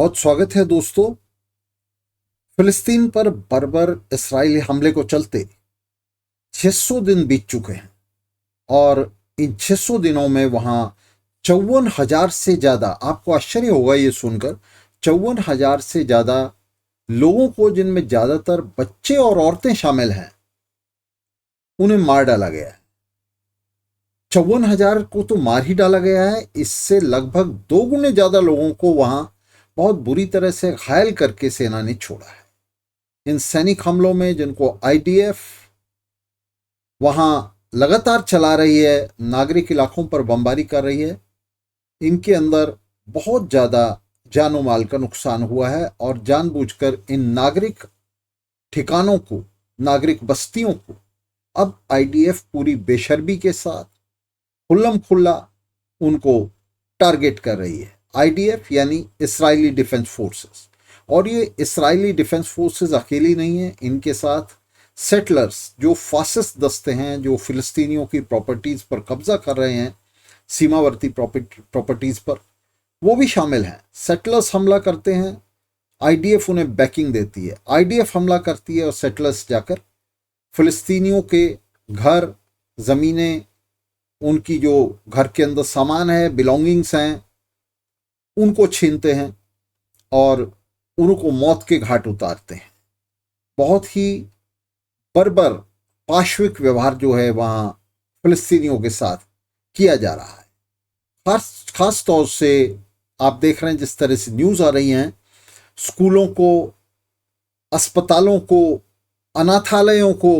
बहुत स्वागत है दोस्तों। फिलिस्तीन पर बर्बर इस्राएली हमले को चलते 600 दिन बीत चुके हैं और इन 600 दिनों में वहां 54,000 से ज्यादा, आपको आश्चर्य होगा ये सुनकर, 54,000 से ज्यादा लोगों को, जिनमें ज्यादातर बच्चे और औरतें शामिल हैं, उन्हें मार डाला गया है। 54,000 को तो मार ही डाला गया है, इससे लगभग 2 गुने ज्यादा लोगों को वहां बहुत बुरी तरह से घायल करके सेना ने छोड़ा है। इन सैनिक हमलों में, जिनको आईडीएफ वहां लगातार चला रही है, नागरिक इलाकों पर बमबारी कर रही है, इनके अंदर बहुत ज्यादा जानो माल का नुकसान हुआ है और जानबूझकर इन नागरिक ठिकानों को, नागरिक बस्तियों को अब आईडीएफ पूरी बेशर्मी के साथ खुल्लम खुल्ला उनको टारगेट कर रही है। आईडीएफ यानी इस्राएली डिफेंस फोर्सेस। और ये इस्राएली डिफेंस फोर्सेस अकेली नहीं है, इनके साथ सेटलर्स, जो फासिस्ट दस्ते हैं, जो फिलिस्तीनियों की प्रॉपर्टीज पर कब्जा कर रहे हैं, सीमावर्ती प्रॉपर्टीज पर, वो भी शामिल हैं। सेटलर्स हमला करते हैं, आईडीएफ उन्हें बैकिंग देती है। आईडीएफ हमला करती है और सेटलर्स जाकर फिलिस्तीनियों के घर, जमीनें, उनकी जो घर के अंदर सामान है, बिलोंगिंग्स हैं, उनको छीनते हैं और उनको मौत के घाट उतारते हैं। बहुत ही बर्बर पाशविक व्यवहार जो है वहां फिलिस्तीनियों के साथ किया जा रहा है। खास तौर से आप देख रहे हैं जिस तरह से न्यूज आ रही हैं, स्कूलों को, अस्पतालों को, अनाथालयों को,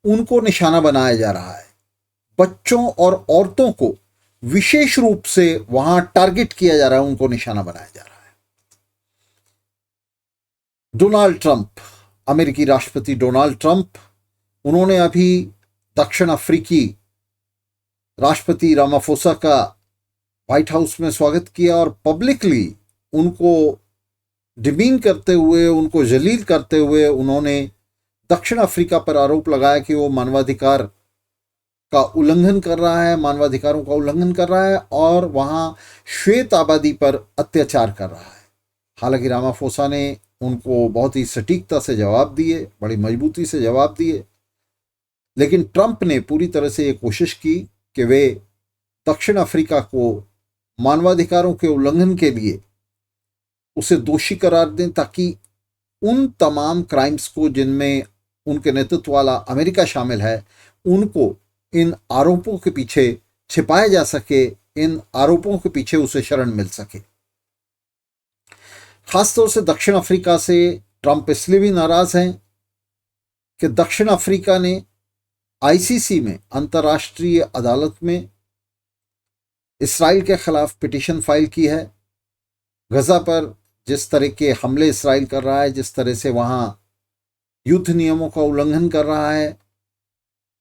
उनको निशाना बनाया जा रहा है। बच्चों और औरतों को विशेष रूप से वहां टारगेट किया जा रहा है, उनको निशाना बनाया जा रहा है। डोनाल्ड ट्रंप, अमेरिकी राष्ट्रपति डोनाल्ड ट्रंप, उन्होंने अभी दक्षिण अफ्रीकी राष्ट्रपति रामाफोसा का व्हाइट हाउस में स्वागत किया और पब्लिकली उनको डिमीन करते हुए, उनको जलील करते हुए उन्होंने दक्षिण अफ्रीका पर आरोप लगाया कि वो मानवाधिकार का उल्लंघन कर रहा है, मानवाधिकारों का उल्लंघन कर रहा है और वहां श्वेत आबादी पर अत्याचार कर रहा है। हालांकि रामाफोसा ने उनको बहुत ही सटीकता से जवाब दिए, बड़ी मजबूती से जवाब दिए, लेकिन ट्रंप ने पूरी तरह से ये कोशिश की कि वे दक्षिण अफ्रीका को मानवाधिकारों के उल्लंघन के लिए उसे दोषी करार दें, ताकि उन तमाम क्राइम्स को जिनमें उनके नेतृत्व वाला अमेरिका शामिल है, उनको इन आरोपों के पीछे छिपाया जा सके, इन आरोपों के पीछे उसे शरण मिल सके। खासतौर से दक्षिण अफ्रीका से ट्रंप इसलिए भी नाराज हैं कि दक्षिण अफ्रीका ने आईसीसी में, अंतर्राष्ट्रीय अदालत में, इसराइल के खिलाफ पिटीशन फाइल की है। गजा पर जिस तरह के हमले इसराइल कर रहा है, जिस तरह से वहां युद्ध नियमों का उल्लंघन कर रहा है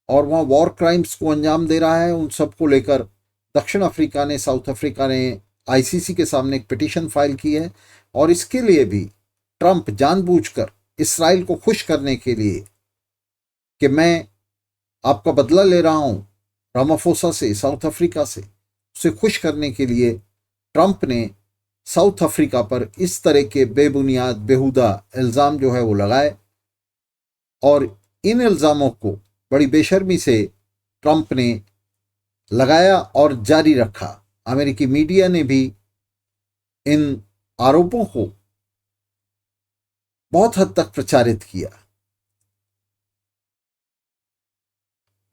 और वहां वॉर क्राइम्स को अंजाम दे रहा है, उन सब को लेकर दक्षिण अफ्रीका ने, साउथ अफ्रीका ने आईसीसी के सामने एक पिटीशन फाइल की है। और इसके लिए भी ट्रंप जानबूझकर इसराइल को खुश करने के लिए कि मैं आपका बदला ले रहा हूं रामाफोसा से, साउथ अफ्रीका से, उसे खुश करने के लिए ट्रंप ने साउथ अफ्रीका पर इस तरह के बेबुनियाद, बेहुदा इल्ज़ाम जो है वो लगाए और इन इल्ज़ामों को बड़ी बेशर्मी से ट्रंप ने लगाया और जारी रखा। अमेरिकी मीडिया ने भी इन आरोपों को बहुत हद तक प्रचारित किया।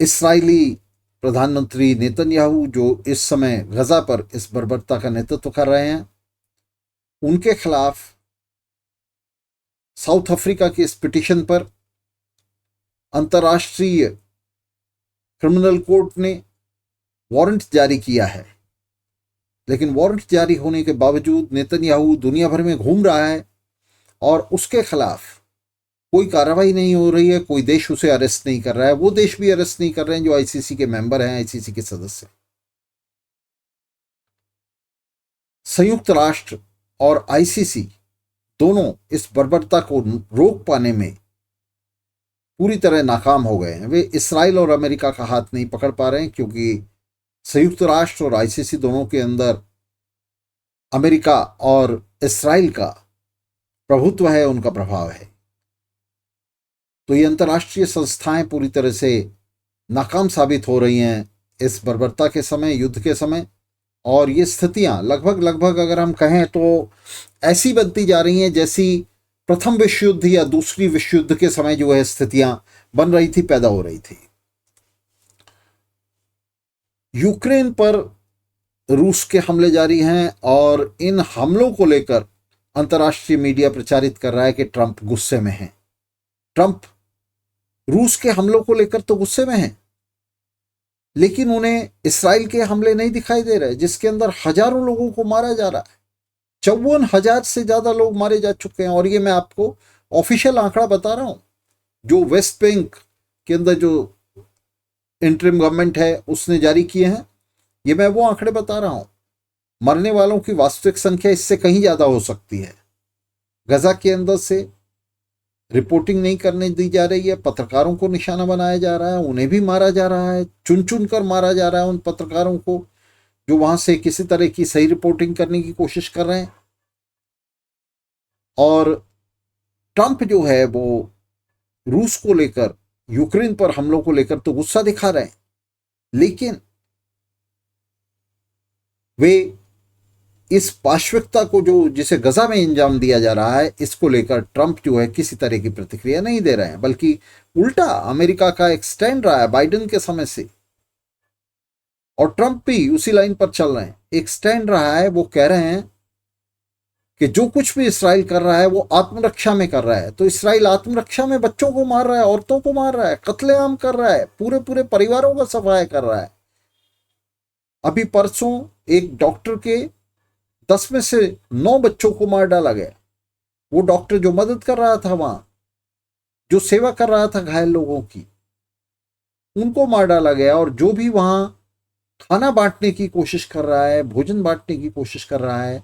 इस्राएली प्रधानमंत्री नेतन्याहू, जो इस समय गजा पर इस बर्बरता का नेतृत्व कर रहे हैं, उनके खिलाफ साउथ अफ्रीका की इस पिटीशन पर अंतर्राष्ट्रीय क्रिमिनल कोर्ट ने वारंट जारी किया है। लेकिन वारंट जारी होने के बावजूद नेतन्याहू दुनिया भर में घूम रहा है और उसके खिलाफ कोई कार्रवाई नहीं हो रही है, कोई देश उसे अरेस्ट नहीं कर रहा है। वो देश भी अरेस्ट नहीं कर रहे हैं जो आईसीसी के मेंबर हैं, आईसीसी के सदस्य। संयुक्त राष्ट्र और आईसीसी दोनों इस बर्बरता को रोक पाने में पूरी तरह नाकाम हो गए हैं। वे इसराइल और अमेरिका का हाथ नहीं पकड़ पा रहे हैं, क्योंकि संयुक्त राष्ट्र और आईसीसी दोनों के अंदर अमेरिका और इसराइल का प्रभुत्व है, उनका प्रभाव है। तो ये अंतर्राष्ट्रीय संस्थाएं पूरी तरह से नाकाम साबित हो रही हैं इस बर्बरता के समय, युद्ध के समय। और ये स्थितियां लगभग लगभग अगर हम कहें तो ऐसी बनती जा रही हैं जैसी प्रथम विश्व युद्ध या दूसरी विश्व युद्ध के समय जो है स्थितियां बन रही थी, पैदा हो रही थी। यूक्रेन पर रूस के हमले जारी हैं और इन हमलों को लेकर अंतर्राष्ट्रीय मीडिया प्रचारित कर रहा है कि ट्रंप गुस्से में हैं। ट्रंप रूस के हमलों को लेकर तो गुस्से में हैं, लेकिन उन्हें इसराइल के हमले नहीं दिखाई दे रहे जिसके अंदर हजारों लोगों को मारा जा रहा है। 54,000 से ज्यादा लोग मारे जा चुके हैं। और ये मैं आपको ऑफिशियल आंकड़ा बता रहा हूं, जो वेस्ट बैंक के अंदर जो इंटरिम गवर्नमेंट है उसने जारी किए हैं। ये मैं वो आंकड़े बता रहा हूं। मरने वालों की वास्तविक संख्या इससे कहीं ज्यादा हो सकती है। गजा के अंदर से रिपोर्टिंग नहीं करने दी जा रही है, पत्रकारों को निशाना बनाया जा रहा है, उन्हें भी मारा जा रहा है, चुन चुन कर मारा जा रहा है उन पत्रकारों को जो वहां से किसी तरह की सही रिपोर्टिंग करने की कोशिश कर रहे हैं। और ट्रंप जो है वो रूस को लेकर, यूक्रेन पर हमलों को लेकर तो गुस्सा दिखा रहे हैं, लेकिन वे इस पाशविकता को जो जिसे गजा में अंजाम दिया जा रहा है इसको लेकर ट्रंप जो है किसी तरह की प्रतिक्रिया नहीं दे रहे हैं, बल्कि उल्टा अमेरिका का एक स्टैंड रहा है बाइडेन के समय से। और ट्रंप भी उसी लाइन पर चल रहे हैं। एक स्टैंड रहा है, वो कह रहे हैं कि जो कुछ भी इसराइल कर रहा है वो आत्मरक्षा में कर रहा है। तो इसराइल आत्मरक्षा में बच्चों को मार रहा है, औरतों को मार रहा है, कत्लेआम कर रहा है, पूरे पूरे परिवारों का सफाया कर रहा है। अभी परसों एक डॉक्टर के 10 में से 9 बच्चों को मार डाला गया। वो डॉक्टर जो मदद कर रहा था वहां, जो सेवा कर रहा था घायल लोगों की, उनको मार डाला गया। और जो भी वहां खाना बांटने की कोशिश कर रहा है, भोजन बांटने की कोशिश कर रहा है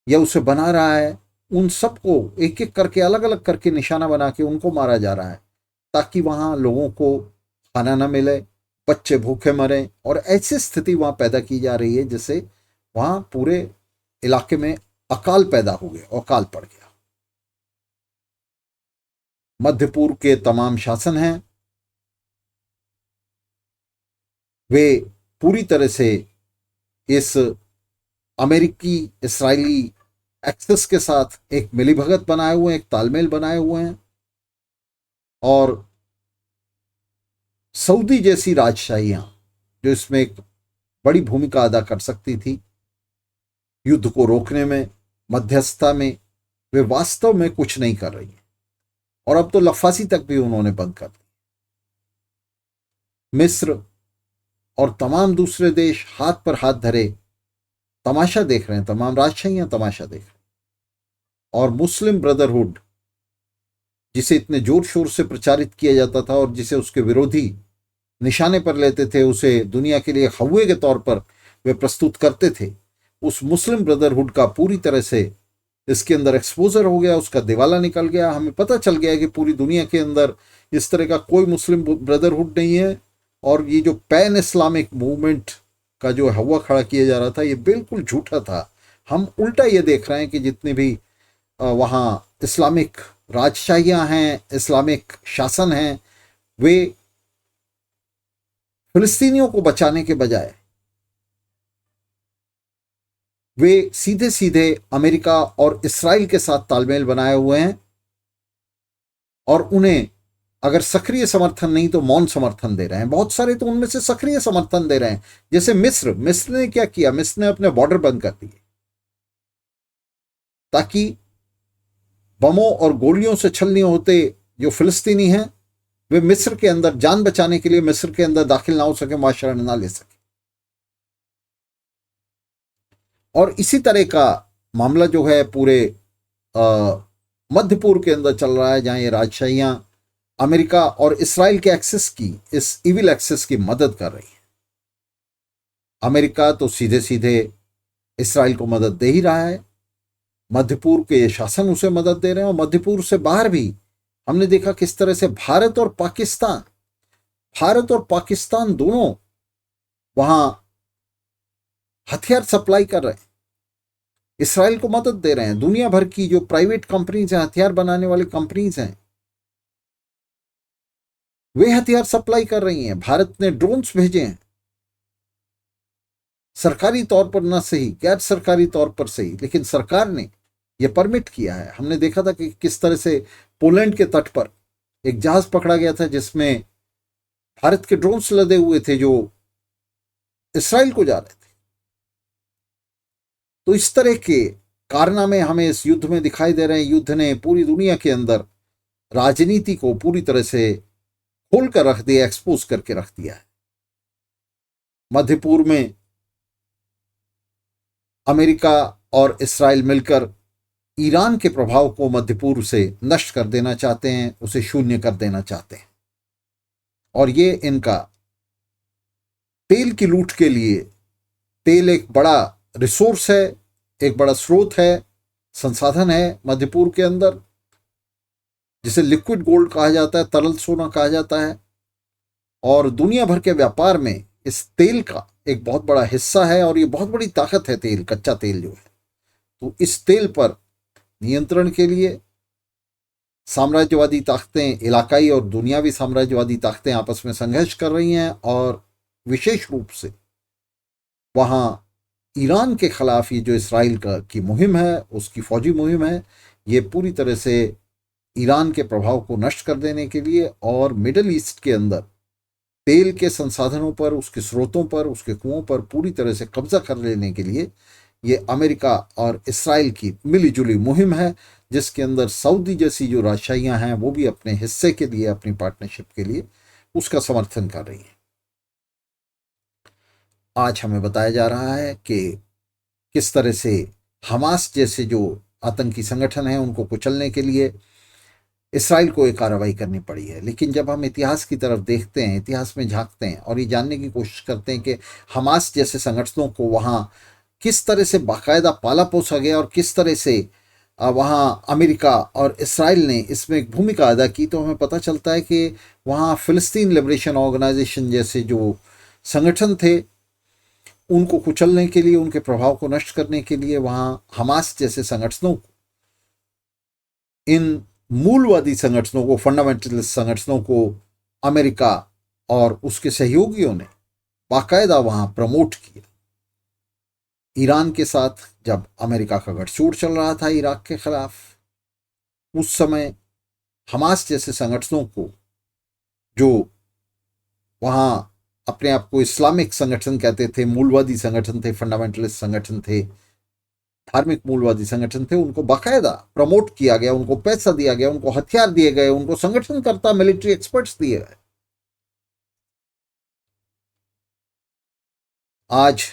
या उसे बना रहा है, उन सबको एक एक करके अलग अलग करके निशाना बना के उनको मारा जा रहा है, ताकि वहां लोगों को खाना ना मिले, बच्चे भूखे मरे। और ऐसी स्थिति वहां पैदा की जा रही है जिससे वहां पूरे इलाके में अकाल पैदा हो गया, अकाल पड़ गया। मध्य पूर्व के तमाम शासन हैं वे पूरी तरह से इस अमेरिकी इसराइली एक्सेस के साथ एक मिलीभगत बनाए हुए हैं, एक तालमेल बनाए हुए हैं। और सऊदी जैसी राजशाहियां जो इसमें एक बड़ी भूमिका अदा कर सकती थी युद्ध को रोकने में, मध्यस्थता में, वे वास्तव में कुछ नहीं कर रही है। और अब तो लफासी तक भी उन्होंने बंद कर दी। मिस्र और तमाम दूसरे देश हाथ पर हाथ धरे तमाशा देख रहे हैं, तमाम राजशाहियां तमाशा देख रहे हैं। और मुस्लिम ब्रदरहुड जिसे इतने जोर शोर से प्रचारित किया जाता था और जिसे उसके विरोधी निशाने पर लेते थे, उसे दुनिया के लिए हव्वे के तौर पर वे प्रस्तुत करते थे, उस मुस्लिम ब्रदरहुड का पूरी तरह से इसके अंदर एक्सपोजर हो गया, उसका दिवाला निकल गया। हमें पता चल गया कि पूरी दुनिया के अंदर इस तरह का कोई मुस्लिम ब्रदरहुड नहीं है। और ये जो पैन इस्लामिक मूवमेंट का जो हवा खड़ा किया जा रहा था, ये बिल्कुल झूठा था। हम उल्टा ये देख रहे हैं कि जितने भी वहाँ इस्लामिक राजशाहियाँ हैं, इस्लामिक शासन हैं, वे फिलिस्तीनियों को बचाने के बजाय वे सीधे सीधे अमेरिका और इसराइल के साथ तालमेल बनाए हुए हैं। और उन्हें अगर सक्रिय समर्थन नहीं तो मौन समर्थन दे रहे हैं। बहुत सारे तो उनमें से सक्रिय समर्थन दे रहे हैं। जैसे मिस्र ने क्या किया, मिस्र ने अपने बॉर्डर बंद कर दिए ताकि बमों और गोलियों से छलनी होते जो फिलिस्तीनी हैं वे मिस्र के अंदर जान बचाने के लिए मिस्र के अंदर दाखिल ना हो सके, वहां शरण ना ले सके। और इसी तरह का मामला जो है पूरे मध्य पूर्व के अंदर चल रहा है, जहां ये राजशाहियां अमेरिका और इसराइल के एक्सेस की, इस इविल एक्सेस की मदद कर रही है। अमेरिका तो सीधे सीधे इसराइल को मदद दे ही रहा है, मध्य पूर्व के ये शासन उसे मदद दे रहे हैं। और मध्य पूर्व से बाहर भी हमने देखा किस तरह से भारत और पाकिस्तान दोनों वहां हथियार सप्लाई कर रहे हैं। इसराइल को मदद दे रहे हैं। दुनिया भर की जो प्राइवेट कंपनीज हैं, हथियार बनाने वाली कंपनीज हैं, वे हथियार सप्लाई कर रही हैं। भारत ने ड्रोन्स भेजे हैं, सरकारी तौर पर ना सही, गैर सरकारी तौर पर सही, लेकिन सरकार ने यह परमिट किया है। हमने देखा था कि किस तरह से पोलैंड के तट पर एक जहाज पकड़ा गया था जिसमें भारत के ड्रोन्स लदे हुए थे जो इसराइल को जा रहे थे। तो इस तरह के कारनामे हमें इस युद्ध में दिखाई दे रहे हैं। युद्ध ने पूरी दुनिया के अंदर राजनीति को पूरी तरह से खोल कर रख दिया, एक्सपोज करके रख दिया है। मध्य पूर्व में अमेरिका और इसराइल मिलकर ईरान के प्रभाव को मध्य पूर्व से नष्ट कर देना चाहते हैं, उसे शून्य कर देना चाहते हैं। और ये इनका तेल की लूट के लिए, तेल एक बड़ा रिसोर्स है, एक बड़ा स्रोत है, संसाधन है मध्य पूर्व के अंदर, जिसे लिक्विड गोल्ड कहा जाता है, तरल सोना कहा जाता है। और दुनिया भर के व्यापार में इस तेल का एक बहुत बड़ा हिस्सा है और ये बहुत बड़ी ताकत है तेल, कच्चा तेल जो है। तो इस तेल पर नियंत्रण के लिए साम्राज्यवादी ताकतें, इलाकाई और दुनियावी साम्राज्यवादी ताकतें आपस में संघर्ष कर रही हैं। और विशेष रूप से वहां ईरान के खिलाफ ये जो इसराइल की मुहिम है, उसकी फौजी मुहिम है, ये पूरी तरह से ईरान के प्रभाव को नष्ट कर देने के लिए और मिडल ईस्ट के अंदर तेल के संसाधनों पर, उसके स्रोतों पर, उसके कुओं पर पूरी तरह से कब्जा कर लेने के लिए ये अमेरिका और इसराइल की मिलीजुली मुहिम है, जिसके अंदर सऊदी जैसी जो राजशाहियां हैं वो भी अपने हिस्से के लिए, अपनी पार्टनरशिप के लिए उसका समर्थन कर रही हैं। आज हमें बताया जा रहा है कि किस तरह से हमास जैसे जो आतंकी संगठन हैं उनको कुचलने के लिए इसराइल को एक कार्रवाई करनी पड़ी है। लेकिन जब हम इतिहास की तरफ देखते हैं, इतिहास में झांकते हैं और ये जानने की कोशिश करते हैं कि हमास जैसे संगठनों को वहाँ किस तरह से बाकायदा पाला पोसा गया और किस तरह से वहाँ अमेरिका और इसराइल ने इसमें एक भूमिका अदा की, तो हमें पता चलता है कि वहाँ फिलिस्तीन लिबरेशन ऑर्गेनाइजेशन जैसे जो संगठन थे उनको कुचलने के लिए, उनके प्रभाव को नष्ट करने के लिए वहाँ हमास जैसे संगठनों को, इन मूलवादी संगठनों को, फंडामेंटलिस्ट संगठनों को अमेरिका और उसके सहयोगियों ने बाकायदा वहां प्रमोट किया। ईरान के साथ जब अमेरिका का गठजोड़ चल रहा था इराक के खिलाफ, उस समय हमास जैसे संगठनों को, जो वहां अपने आप को इस्लामिक संगठन कहते थे, मूलवादी संगठन थे, फंडामेंटलिस्ट संगठन थे, धार्मिक मूलवादी संगठन थे, उनको बाकायदा प्रमोट किया गया, उनको पैसा दिया गया, उनको हथियार दिए गए, उनको संगठनकर्ता, मिलिट्री एक्सपर्ट्स दिए गए। आज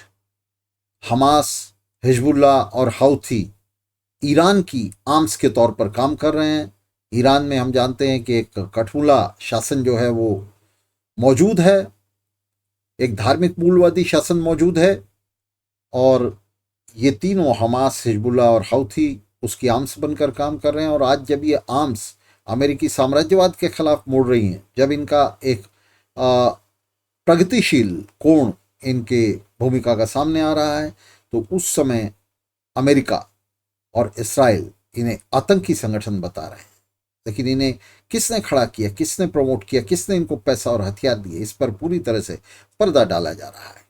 हमास, हिजबुल्लाह और हौथी ईरान की आर्म्स के तौर पर काम कर रहे हैं। ईरान में हम जानते हैं कि एक कठपुतला शासन जो है वो मौजूद है, एक धार्मिक मूलवादी शासन मौजूद है, और ये तीनों हमास, हिजबुल्लाह और हौथी उसकी आर्म्स बनकर काम कर रहे हैं। और आज जब ये आर्म्स अमेरिकी साम्राज्यवाद के खिलाफ मुड़ रही हैं, जब इनका एक प्रगतिशील कोण इनके भूमिका का सामने आ रहा है, तो उस समय अमेरिका और इसराइल इन्हें आतंकी संगठन बता रहे हैं। लेकिन इन्हें किसने खड़ा किया, किसने प्रमोट किया, किसने इनको पैसा और हथियार दिए, इस पर पूरी तरह से पर्दा डाला जा रहा है।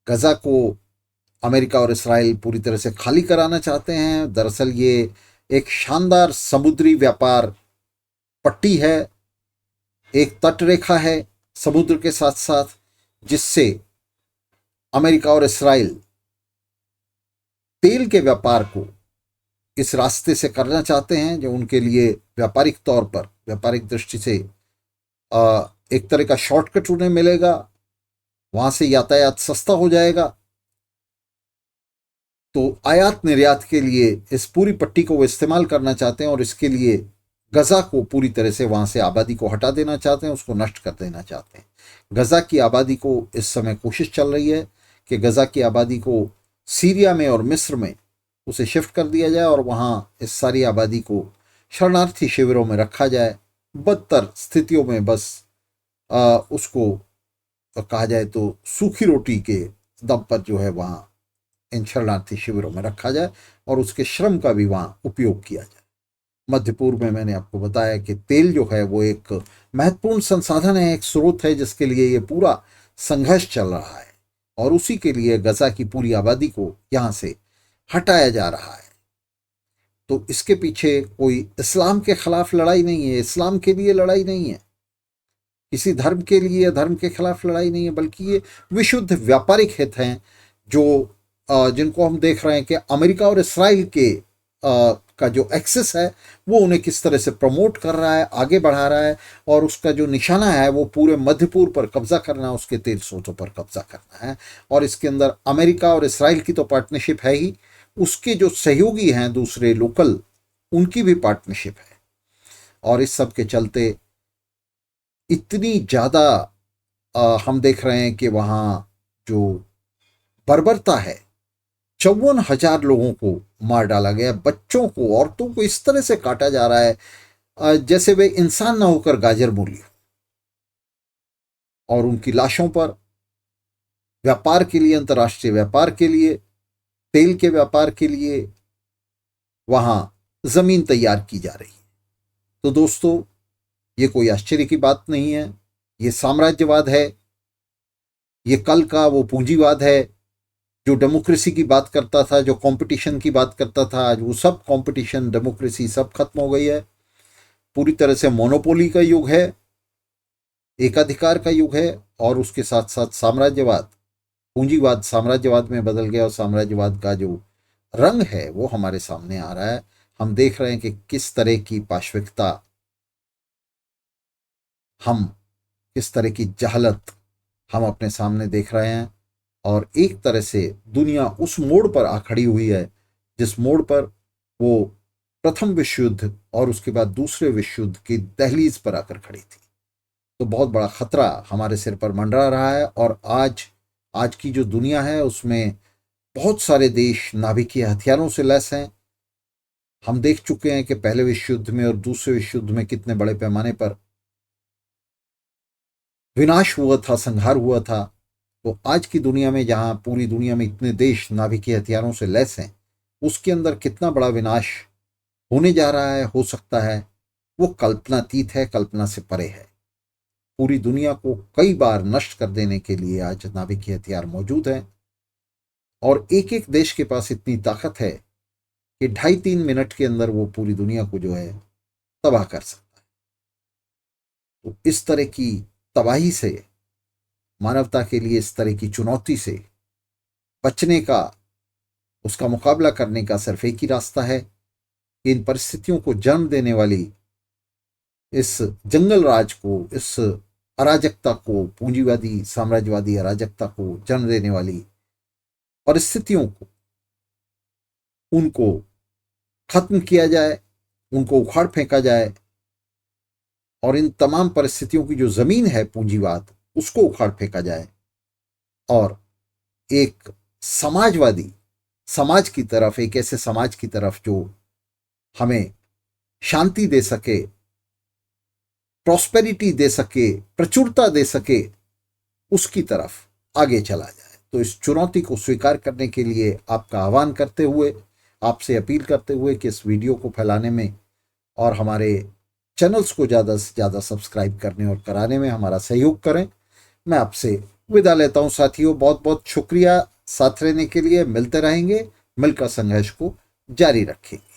गजा को अमेरिका और इसराइल पूरी तरह से खाली कराना चाहते हैं। दरअसल ये एक शानदार समुद्री व्यापार पट्टी है, एक तटरेखा है समुद्र के साथ साथ, जिससे अमेरिका और इसराइल तेल के व्यापार को इस रास्ते से करना चाहते हैं, जो उनके लिए व्यापारिक तौर पर, व्यापारिक दृष्टि से एक तरह का शॉर्टकट उन्हें मिलेगा, वहां से यातायात सस्ता हो जाएगा। तो आयात निर्यात के लिए इस पूरी पट्टी को वो इस्तेमाल करना चाहते हैं और इसके लिए गजा को पूरी तरह से वहां से आबादी को हटा देना चाहते हैं, उसको नष्ट कर देना चाहते हैं। गजा की आबादी को इस समय कोशिश चल रही है कि गजा की आबादी को सीरिया में और मिस्र में उसे शिफ्ट कर दिया जाए और वहां इस सारी आबादी को शरणार्थी शिविरों में रखा जाए, बदतर स्थितियों में बस उसको कहा जाए तो सूखी रोटी के दम पर जो है वहां इन शरणार्थी शिविरों में रखा जाए और उसके श्रम का भी वहाँ उपयोग किया जाए। मध्य पूर्व में मैंने आपको बताया कि तेल जो है वो एक महत्वपूर्ण संसाधन है, एक स्रोत है जिसके लिए ये पूरा संघर्ष चल रहा है और उसी के लिए गजा की पूरी आबादी को यहाँ से हटाया जा रहा है। तो इसके पीछे कोई इस्लाम के खिलाफ लड़ाई नहीं है, इस्लाम के लिए लड़ाई नहीं है, किसी धर्म के लिए या धर्म के खिलाफ लड़ाई नहीं है, बल्कि ये विशुद्ध व्यापारिक हित हैं जो जिनको हम देख रहे हैं कि अमेरिका और इसराइल के का जो एक्सेस है वो उन्हें किस तरह से प्रमोट कर रहा है, आगे बढ़ा रहा है और उसका जो निशाना है वो पूरे मध्य पूर्व पर कब्जा करना, उसके तेल स्रोतों पर कब्जा करना है। और इसके अंदर अमेरिका और इसराइल की तो पार्टनरशिप है ही, उसके जो सहयोगी हैं दूसरे लोकल, उनकी भी पार्टनरशिप है। और इस सब के चलते इतनी ज़्यादा हम देख रहे हैं कि वहाँ जो बर्बरता है, 54,000 लोगों को मार डाला गया, बच्चों को, औरतों को इस तरह से काटा जा रहा है जैसे वे इंसान ना होकर गाजर मूली, और उनकी लाशों पर व्यापार के लिए, अंतर्राष्ट्रीय व्यापार के लिए, तेल के व्यापार के लिए वहां जमीन तैयार की जा रही है। तो दोस्तों, ये कोई आश्चर्य की बात नहीं है, ये साम्राज्यवाद है, ये कल का वो पूंजीवाद है जो डेमोक्रेसी की बात करता था, जो कंपटीशन की बात करता था। आज वो सब कंपटीशन, डेमोक्रेसी सब खत्म हो गई है। पूरी तरह से मोनोपोली का युग है, एकाधिकार का युग है, और उसके साथ साथ साम्राज्यवाद, पूंजीवाद साम्राज्यवाद में बदल गया और साम्राज्यवाद का जो रंग है वो हमारे सामने आ रहा है। हम देख रहे हैं कि किस तरह की पाशविकता, हम किस तरह की जहलत हम अपने सामने देख रहे हैं। और एक तरह से दुनिया उस मोड़ पर आ खड़ी हुई है जिस मोड़ पर वो प्रथम विश्व युद्ध और उसके बाद दूसरे विश्व युद्ध की दहलीज पर आकर खड़ी थी। तो बहुत बड़ा खतरा हमारे सिर पर मंडरा रहा है। और आज की जो दुनिया है उसमें बहुत सारे देश नाभिकीय हथियारों से लैस हैं। हम देख चुके हैं कि पहले विश्व युद्ध में और दूसरे विश्व युद्ध में कितने बड़े पैमाने पर विनाश हुआ था, संहार हुआ था। तो आज की दुनिया में, जहां पूरी दुनिया में इतने देश नाभिकीय हथियारों से लैस हैं, उसके अंदर कितना बड़ा विनाश होने जा रहा है, हो सकता है, वो कल्पनातीत है, कल्पना से परे है। पूरी दुनिया को कई बार नष्ट कर देने के लिए आज नाभिकीय हथियार मौजूद हैं और एक एक देश के पास इतनी ताकत है कि 2.5-3 मिनट के अंदर वो पूरी दुनिया को जो है तबाह कर सकता है। तो इस तरह की तबाही से, मानवता के लिए इस तरह की चुनौती से बचने का, उसका मुकाबला करने का सिर्फ एक ही रास्ता है कि इन परिस्थितियों को जन्म देने वाली इस जंगल राज को, इस अराजकता को, पूंजीवादी साम्राज्यवादी अराजकता को जन्म देने वाली परिस्थितियों को, उनको खत्म किया जाए, उनको उखाड़ फेंका जाए और इन तमाम परिस्थितियों की जो जमीन है पूंजीवाद, उसको उखाड़ फेंका जाए और एक समाजवादी समाज की तरफ, एक ऐसे समाज की तरफ जो हमें शांति दे सके, प्रॉस्पेरिटी दे सके, प्रचुरता दे सके, उसकी तरफ आगे चला जाए। तो इस चुनौती को स्वीकार करने के लिए आपका आह्वान करते हुए, आपसे अपील करते हुए कि इस वीडियो को फैलाने में और हमारे चैनल्स को ज़्यादा से ज़्यादा सब्सक्राइब करने और कराने में हमारा सहयोग करें। मैं आपसे विदा लेता हूं साथियों। बहुत बहुत शुक्रिया साथ रहने के लिए। मिलते रहेंगे, मिलकर संघर्ष को जारी रखेंगे।